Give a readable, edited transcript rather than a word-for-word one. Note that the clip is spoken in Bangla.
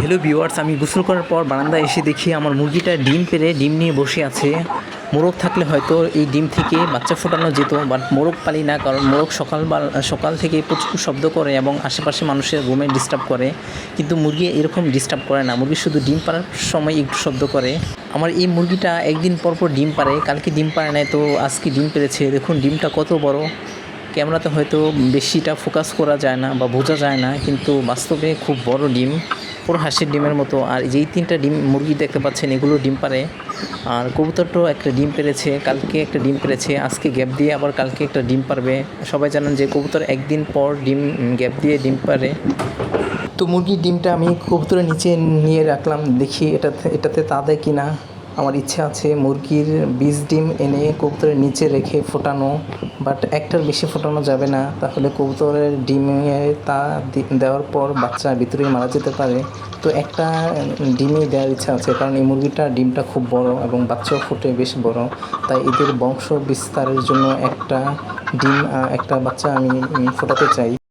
হ্যালো ভিউয়ার্স, আমি গোসল করার পর বারান্দায় এসে দেখি আমার মুরগিটা ডিম পেড়ে ডিম নিয়ে বসে আছে। মোরগ থাকলে হয়তো এই ডিম থেকে বাচ্চা ফোটানো যেত, বাট মোরগ পালি না, কারণ মোরগ সকাল থেকে প্রচুর শব্দ করে এবং আশেপাশে মানুষের রুমে ডিস্টার্ব করে। কিন্তু মুরগি এরকম ডিস্টার্ব করে না, মুরগি শুধু ডিম পাড়ার সময় একটু শব্দ করে। আমার এই মুরগিটা একদিন পর পর ডিম পাড়ে, কালকে ডিম পাড়ে নাই, তো আজকে ডিম পেড়েছে। দেখুন ডিমটা কত বড়। ক্যামেরাতে হয়তো বেশিটা ফোকাস করা যায় না বা বোঝা যায় না, কিন্তু বাস্তবে খুব বড় ডিম, পুরো হাঁসের ডিমের মতো। আর যেই 3টা ডিম মুরগি দেখতে পাচ্ছেন, এগুলো ডিম পারে। আর কবুতরটাও একটা ডিম পেড়েছে, কালকে একটা ডিম পেড়েছে, আজকে গ্যাপ দিয়ে আবার কালকে একটা ডিম পারবে। সবাই জানেন যে কবুতর একদিন পর ডিম গ্যাপ দিয়ে ডিম পারে। তো মুরগির ডিমটা আমি কবুতরের নিচে নিয়ে রাখলাম, দেখি এটাতে তা দেয় কি না। আমার ইচ্ছা আছে মুরগির 20 ডিম এনে কবুতরের নিচে রেখে ফোটানো, বাট একটার বেশি ফোটানো যাবে না, তাহলে কবুতরের ডিমে তা দেওয়ার পর বাচ্চা ভিতরেই মারা যেতে পারে। তো একটা ডিমই দেওয়ার ইচ্ছা আছে, কারণ এই মুরগিটার ডিমটা খুব বড় এবং বাচ্চাও ফুটে বেশ বড়। তাই এদের বংশ বিস্তারের জন্য একটা ডিম একটা বাচ্চা আমি ফোটাতে চাই।